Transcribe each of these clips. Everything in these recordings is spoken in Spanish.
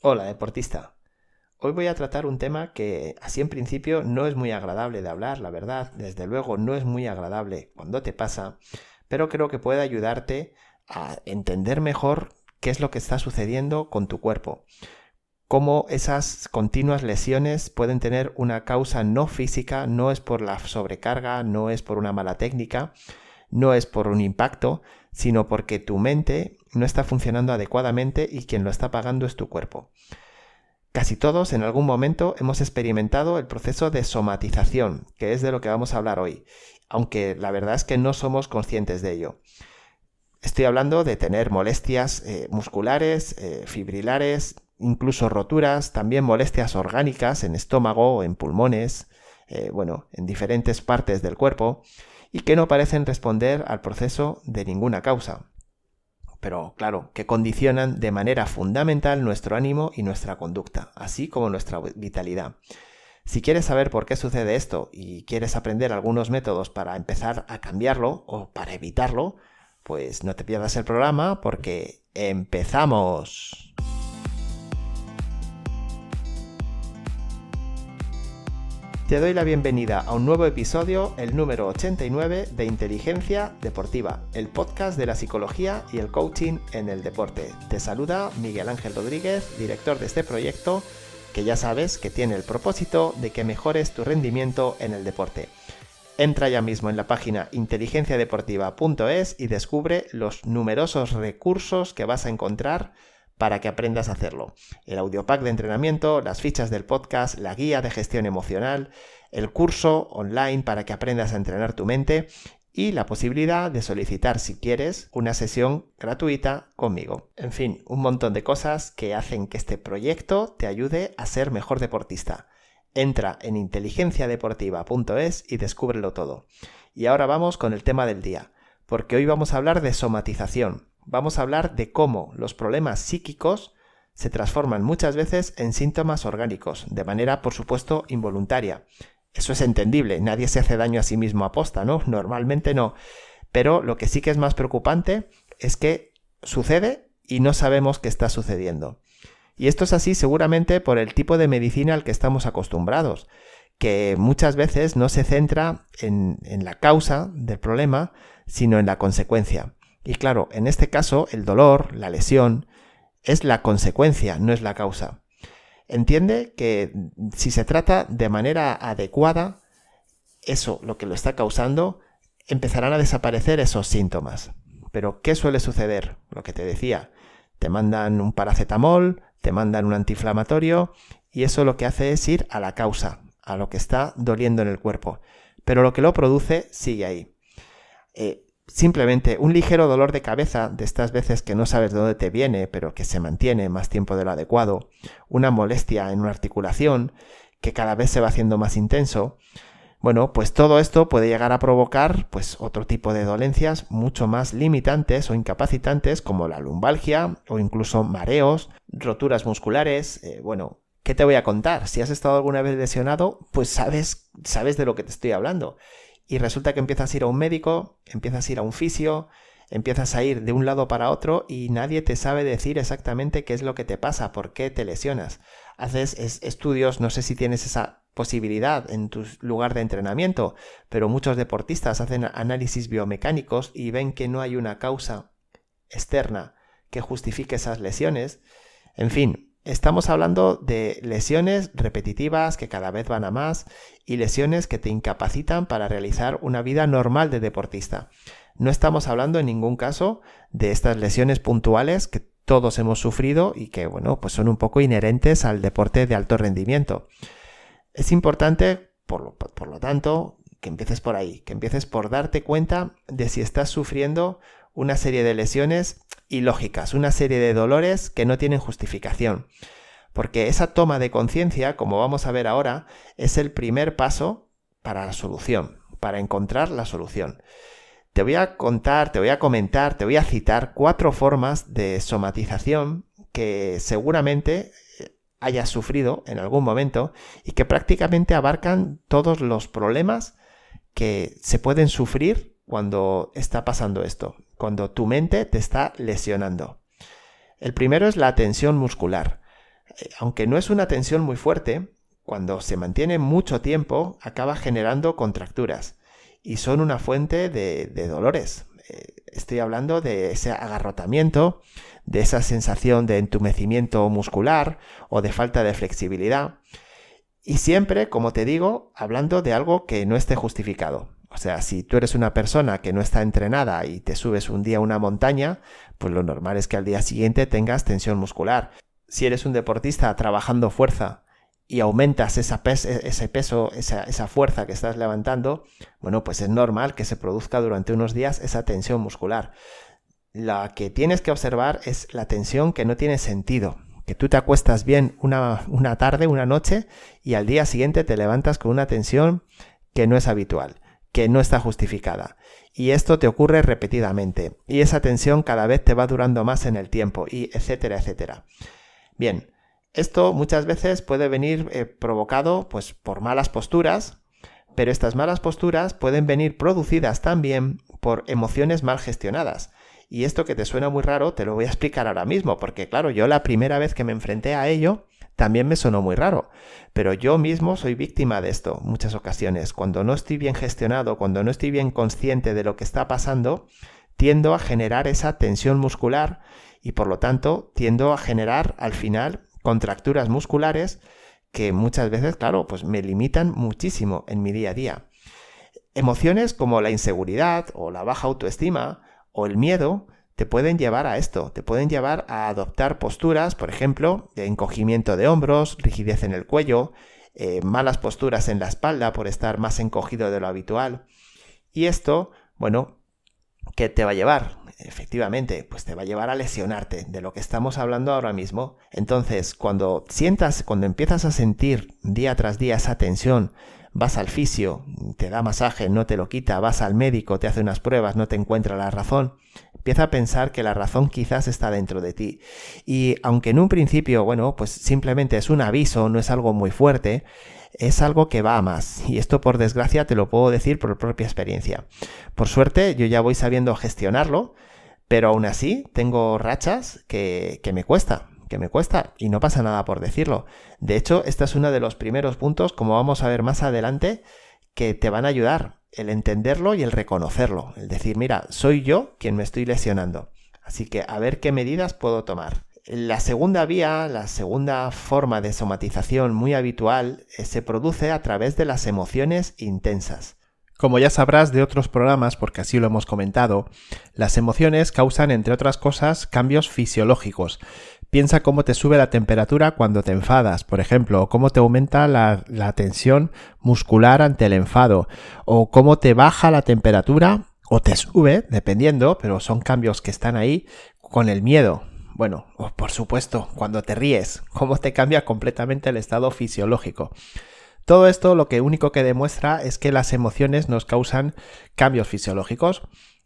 Hola, deportista. Hoy voy a tratar un tema que así en principio no es muy agradable de hablar, la verdad. Desde luego no es muy agradable cuando te pasa, pero creo que puede ayudarte a entender mejor qué es lo que está sucediendo con tu cuerpo. Cómo esas continuas lesiones pueden tener una causa no física, no es por la sobrecarga, no es por una mala técnica, no es por un impacto, sino porque tu mente no está funcionando adecuadamente y quien lo está pagando es tu cuerpo. Casi todos en algún momento hemos experimentado el proceso de somatización, que es de lo que vamos a hablar hoy, aunque la verdad es que no somos conscientes de ello. Estoy hablando de tener molestias musculares, fibrilares, incluso roturas, también molestias orgánicas en estómago, en pulmones, en diferentes partes del cuerpo, y que no parecen responder al proceso de ninguna causa. Pero claro, que condicionan de manera fundamental nuestro ánimo y nuestra conducta, así como nuestra vitalidad. Si quieres saber por qué sucede esto y quieres aprender algunos métodos para empezar a cambiarlo o para evitarlo, pues no te pierdas el programa porque ¡empezamos! Te doy la bienvenida a un nuevo episodio, el número 89 de Inteligencia Deportiva, el podcast de la psicología y el coaching en el deporte. Te saluda Miguel Ángel Rodríguez, director de este proyecto, que ya sabes que tiene el propósito de que mejores tu rendimiento en el deporte. Entra ya mismo en la página inteligenciadeportiva.es y descubre los numerosos recursos que vas a encontrar para que aprendas a hacerlo. El audiopack de entrenamiento, las fichas del podcast, la guía de gestión emocional, el curso online para que aprendas a entrenar tu mente y la posibilidad de solicitar, si quieres, una sesión gratuita conmigo. En fin, un montón de cosas que hacen que este proyecto te ayude a ser mejor deportista. Entra en inteligenciadeportiva.es y descúbrelo todo. Y ahora vamos con el tema del día, porque hoy vamos a hablar de somatización. Vamos a hablar de cómo los problemas psíquicos se transforman muchas veces en síntomas orgánicos, de manera, por supuesto, involuntaria. Eso es entendible, nadie se hace daño a sí mismo a posta, ¿no? Normalmente no. Pero lo que sí que es más preocupante es que sucede y no sabemos qué está sucediendo. Y esto es así seguramente por el tipo de medicina al que estamos acostumbrados, que muchas veces no se centra en la causa del problema, sino en la consecuencia. Y claro, en este caso, el dolor, la lesión, es la consecuencia, no es la causa. Entiende que si se trata de manera adecuada, eso, lo que lo está causando, empezarán a desaparecer esos síntomas. Pero, ¿qué suele suceder? Lo que te decía, te mandan un paracetamol, te mandan un antiinflamatorio, y eso lo que hace es ir a la causa, a lo que está doliendo en el cuerpo. Pero lo que lo produce sigue ahí. Simplemente un ligero dolor de cabeza, de estas veces que no sabes de dónde te viene, pero que se mantiene más tiempo de lo adecuado, una molestia en una articulación que cada vez se va haciendo más intenso, bueno, pues todo esto puede llegar a provocar pues otro tipo de dolencias mucho más limitantes o incapacitantes como la lumbalgia o incluso mareos, roturas musculares, ¿qué te voy a contar? Si has estado alguna vez lesionado, pues sabes de lo que te estoy hablando. Y resulta que empiezas a ir a un médico, empiezas a ir a un fisio, empiezas a ir de un lado para otro y nadie te sabe decir exactamente qué es lo que te pasa, por qué te lesionas. Haces estudios, no sé si tienes esa posibilidad en tu lugar de entrenamiento, pero muchos deportistas hacen análisis biomecánicos y ven que no hay una causa externa que justifique esas lesiones. En fin, estamos hablando de lesiones repetitivas que cada vez van a más y lesiones que te incapacitan para realizar una vida normal de deportista. No estamos hablando en ningún caso de estas lesiones puntuales que todos hemos sufrido y que, pues son un poco inherentes al deporte de alto rendimiento. Es importante, por lo tanto, que empieces por ahí, que empieces por darte cuenta de si estás sufriendo una serie de lesiones ilógicas, una serie de dolores que no tienen justificación. Porque esa toma de conciencia, como vamos a ver ahora, es el primer paso para la solución, para encontrar la solución. Te voy a contar, te voy a comentar, te voy a citar 4 formas de somatización que seguramente hayas sufrido en algún momento y que prácticamente abarcan todos los problemas que se pueden sufrir cuando está pasando esto, cuando tu mente te está lesionando. El primero es la tensión muscular. Aunque no es una tensión muy fuerte, cuando se mantiene mucho tiempo acaba generando contracturas y son una fuente de dolores. Estoy hablando de ese agarrotamiento, de esa sensación de entumecimiento muscular o de falta de flexibilidad. Y siempre, como te digo, hablando de algo que no esté justificado. O sea, si tú eres una persona que no está entrenada y te subes un día a una montaña, pues lo normal es que al día siguiente tengas tensión muscular. Si eres un deportista trabajando fuerza y aumentas ese peso, esa fuerza que estás levantando, bueno, pues es normal que se produzca durante unos días esa tensión muscular. La que tienes que observar es la tensión que no tiene sentido. Que tú te acuestas bien una tarde, una noche, y al día siguiente te levantas con una tensión que no es habitual, que no está justificada. Y esto te ocurre repetidamente. Y esa tensión cada vez te va durando más en el tiempo, y etcétera, etcétera. Bien, esto muchas veces puede venir provocado pues, por malas posturas, pero estas malas posturas pueden venir producidas también por emociones mal gestionadas. Y esto que te suena muy raro te lo voy a explicar ahora mismo, porque claro, yo la primera vez que me enfrenté a ello también me sonó muy raro, pero yo mismo soy víctima de esto muchas ocasiones. Cuando no estoy bien gestionado, cuando no estoy bien consciente de lo que está pasando, tiendo a generar esa tensión muscular y por lo tanto tiendo a generar al final contracturas musculares que muchas veces, claro, pues me limitan muchísimo en mi día a día. Emociones como la inseguridad o la baja autoestima o el miedo te pueden llevar a esto, te pueden llevar a adoptar posturas, por ejemplo, de encogimiento de hombros, rigidez en el cuello, malas posturas en la espalda por estar más encogido de lo habitual. Y esto, bueno, ¿qué te va a llevar? Efectivamente, pues te va a llevar a lesionarte, de lo que estamos hablando ahora mismo. Entonces, cuando empiezas a sentir día tras día esa tensión, vas al fisio, te da masaje, no te lo quita, vas al médico, te hace unas pruebas, no te encuentra la razón, empieza a pensar que la razón quizás está dentro de ti. Y aunque en un principio, bueno, pues simplemente es un aviso, no es algo muy fuerte, es algo que va a más. Y esto, por desgracia, te lo puedo decir por propia experiencia. Por suerte, yo ya voy sabiendo gestionarlo, pero aún así tengo rachas que me cuesta y no pasa nada por decirlo. De hecho, este es uno de los primeros puntos, como vamos a ver más adelante, que te van a ayudar, el entenderlo y el reconocerlo, el decir, mira, soy yo quien me estoy lesionando, así que a ver qué medidas puedo tomar. La segunda vía, la segunda forma de somatización muy habitual se produce a través de las emociones intensas. Como ya sabrás de otros programas, porque así lo hemos comentado, las emociones causan, entre otras cosas, cambios fisiológicos. Piensa cómo te sube la temperatura cuando te enfadas, por ejemplo, o cómo te aumenta la tensión muscular ante el enfado, o cómo te baja la temperatura o te sube, dependiendo, pero son cambios que están ahí con el miedo. Bueno, por supuesto, cuando te ríes, cómo te cambia completamente el estado fisiológico. Todo esto lo único que demuestra es que las emociones nos causan cambios fisiológicos.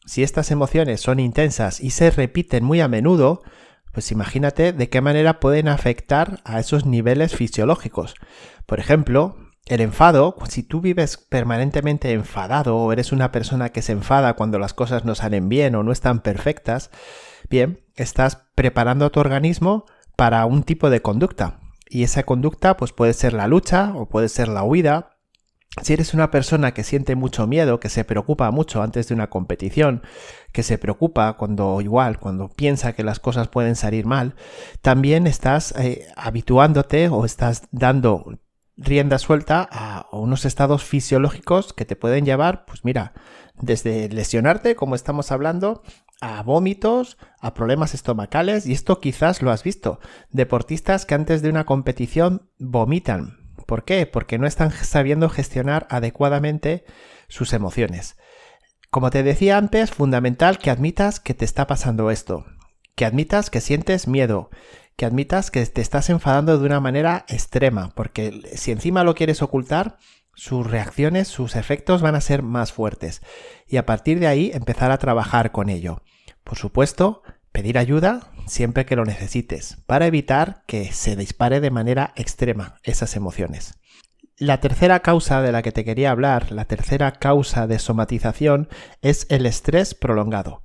Si estas emociones son intensas y se repiten muy a menudo, pues imagínate de qué manera pueden afectar a esos niveles fisiológicos. Por ejemplo, el enfado, si tú vives permanentemente enfadado o eres una persona que se enfada cuando las cosas no salen bien o no están perfectas, bien, estás preparando a tu organismo para un tipo de conducta. Y esa conducta pues puede ser la lucha o puede ser la huida. Si eres una persona que siente mucho miedo, que se preocupa mucho antes de una competición, que se preocupa cuando piensa que las cosas pueden salir mal, también estás habituándote o estás dando rienda suelta a unos estados fisiológicos que te pueden llevar, pues mira, desde lesionarte, como estamos hablando, a vómitos, a problemas estomacales, y esto quizás lo has visto. Deportistas que antes de una competición vomitan. ¿Por qué? Porque no están sabiendo gestionar adecuadamente sus emociones. Como te decía antes, fundamental que admitas que te está pasando esto, que admitas que sientes miedo, que admitas que te estás enfadando de una manera extrema, porque si encima lo quieres ocultar, sus reacciones, sus efectos van a ser más fuertes y a partir de ahí empezar a trabajar con ello. Por supuesto, pedir ayuda siempre que lo necesites para evitar que se dispare de manera extrema esas emociones. La tercera causa de la que te quería hablar, la tercera causa de somatización, es el estrés prolongado.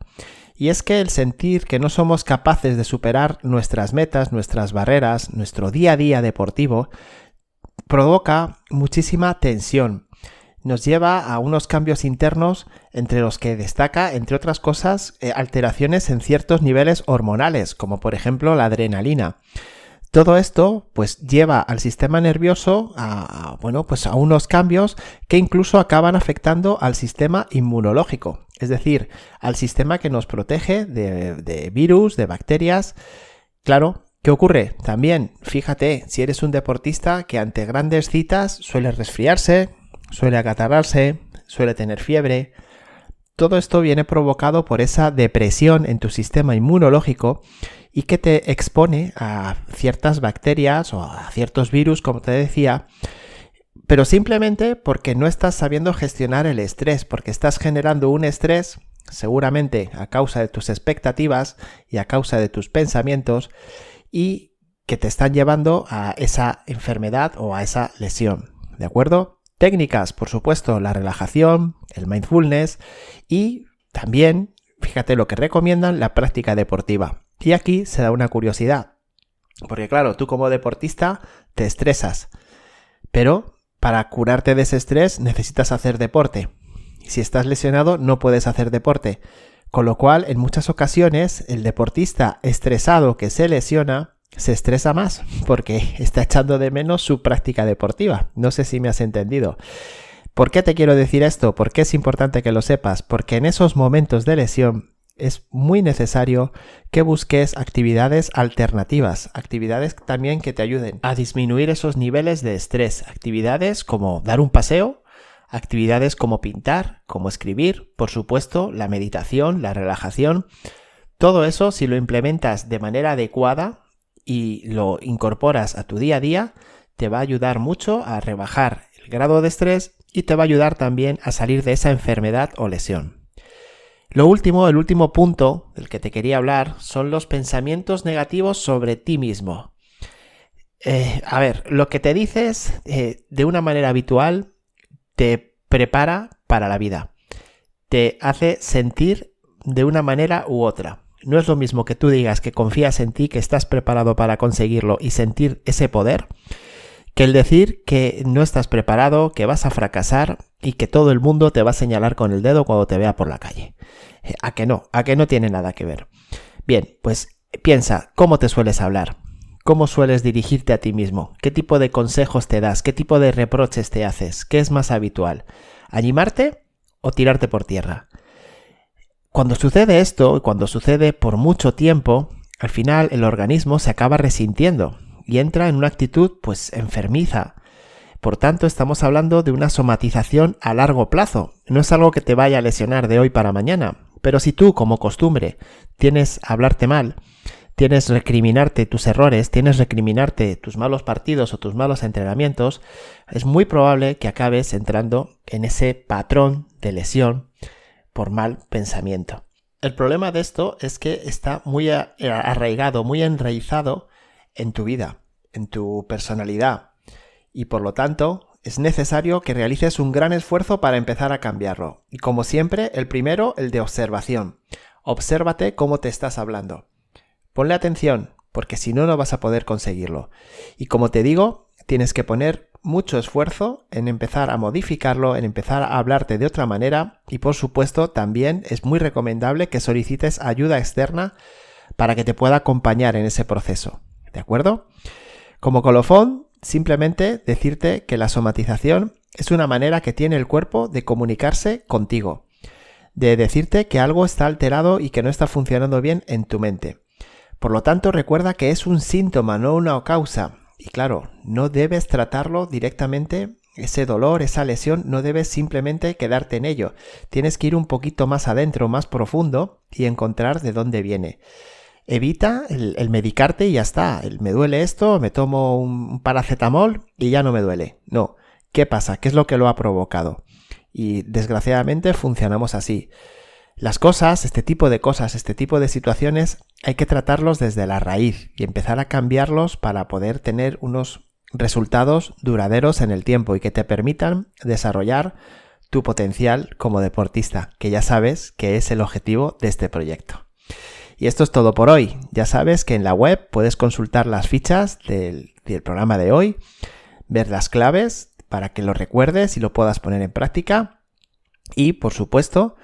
Y es que el sentir que no somos capaces de superar nuestras metas, nuestras barreras, nuestro día a día deportivo, provoca muchísima tensión. Nos lleva a unos cambios internos entre los que destaca, entre otras cosas, alteraciones en ciertos niveles hormonales, como por ejemplo la adrenalina. Todo esto pues lleva al sistema nervioso a unos cambios que incluso acaban afectando al sistema inmunológico, es decir, al sistema que nos protege de virus, de bacterias. Claro, ¿qué ocurre? También, fíjate, si eres un deportista que ante grandes citas suele resfriarse, suele acatarrarse, suele tener fiebre. Todo esto viene provocado por esa depresión en tu sistema inmunológico y que te expone a ciertas bacterias o a ciertos virus, como te decía, pero simplemente porque no estás sabiendo gestionar el estrés, porque estás generando un estrés, seguramente a causa de tus expectativas y a causa de tus pensamientos, y que te están llevando a esa enfermedad o a esa lesión, ¿de acuerdo? Técnicas, por supuesto, la relajación, el mindfulness y también, fíjate lo que recomiendan, la práctica deportiva. Y aquí se da una curiosidad, porque claro, tú como deportista te estresas, pero para curarte de ese estrés necesitas hacer deporte. Y si estás lesionado no puedes hacer deporte, con lo cual en muchas ocasiones el deportista estresado que se lesiona se estresa más porque está echando de menos su práctica deportiva. No sé si me has entendido. ¿Por qué te quiero decir esto? ¿Por qué es importante que lo sepas? Porque en esos momentos de lesión es muy necesario que busques actividades alternativas, actividades también que te ayuden a disminuir esos niveles de estrés, actividades como dar un paseo, actividades como pintar, como escribir, por supuesto, la meditación, la relajación. Todo eso, si lo implementas de manera adecuada y lo incorporas a tu día a día, te va a ayudar mucho a rebajar el grado de estrés y te va a ayudar también a salir de esa enfermedad o lesión. El último punto del que te quería hablar son los pensamientos negativos sobre ti mismo. Lo que te dices de una manera habitual te prepara para la vida. Te hace sentir de una manera u otra. No es lo mismo que tú digas que confías en ti, que estás preparado para conseguirlo y sentir ese poder, que el decir que no estás preparado, que vas a fracasar y que todo el mundo te va a señalar con el dedo cuando te vea por la calle. ¿A que no? ¿A que no tiene nada que ver? Bien, pues piensa, ¿cómo te sueles hablar? ¿Cómo sueles dirigirte a ti mismo? ¿Qué tipo de consejos te das? ¿Qué tipo de reproches te haces? ¿Qué es más habitual? ¿Animarte o tirarte por tierra? Cuando sucede esto, y cuando sucede por mucho tiempo, al final el organismo se acaba resintiendo y entra en una actitud pues enfermiza. Por tanto, estamos hablando de una somatización a largo plazo. No es algo que te vaya a lesionar de hoy para mañana. Pero si tú, como costumbre, tienes a hablarte mal, tienes recriminarte tus errores, tienes recriminarte tus malos partidos o tus malos entrenamientos, es muy probable que acabes entrando en ese patrón de lesión por mal pensamiento. El problema de esto es que está muy arraigado, muy enraizado en tu vida, en tu personalidad. Y por lo tanto, es necesario que realices un gran esfuerzo para empezar a cambiarlo. Y como siempre, el primero, el de observación. Obsérvate cómo te estás hablando. Ponle atención, porque si no, no vas a poder conseguirlo. Y como te digo, tienes que poner mucho esfuerzo en empezar a modificarlo, en empezar a hablarte de otra manera. Y por supuesto, también es muy recomendable que solicites ayuda externa para que te pueda acompañar en ese proceso. ¿De acuerdo? Como colofón, simplemente decirte que la somatización es una manera que tiene el cuerpo de comunicarse contigo, de decirte que algo está alterado y que no está funcionando bien en tu mente. Por lo tanto, recuerda que es un síntoma, no una causa. Y claro, no debes tratarlo directamente, ese dolor, esa lesión, no debes simplemente quedarte en ello. Tienes que ir un poquito más adentro, más profundo y encontrar de dónde viene. Evita el medicarte y ya está. Me duele esto, me tomo un paracetamol y ya no me duele. No. ¿Qué pasa? ¿Qué es lo que lo ha provocado? Y desgraciadamente funcionamos así. Las cosas, este tipo de situaciones, hay que tratarlos desde la raíz y empezar a cambiarlos para poder tener unos resultados duraderos en el tiempo y que te permitan desarrollar tu potencial como deportista, que ya sabes que es el objetivo de este proyecto. Y esto es todo por hoy. Ya sabes que en la web puedes consultar las fichas del programa de hoy, ver las claves para que lo recuerdes y lo puedas poner en práctica. Y, por supuesto,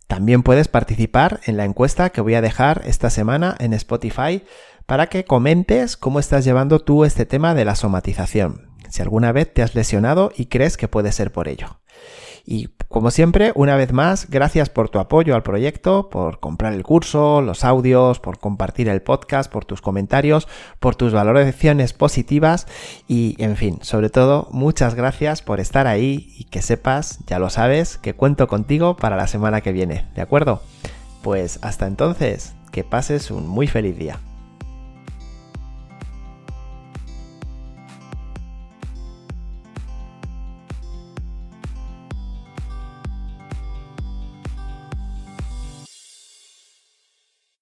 también puedes participar en la encuesta que voy a dejar esta semana en Spotify para que comentes cómo estás llevando tú este tema de la somatización. Si alguna vez te has lesionado y crees que puede ser por ello. Y como siempre, una vez más, gracias por tu apoyo al proyecto, por comprar el curso, los audios, por compartir el podcast, por tus comentarios, por tus valoraciones positivas y, en fin, sobre todo, muchas gracias por estar ahí y que sepas, ya lo sabes, que cuento contigo para la semana que viene, ¿de acuerdo? Pues hasta entonces, que pases un muy feliz día.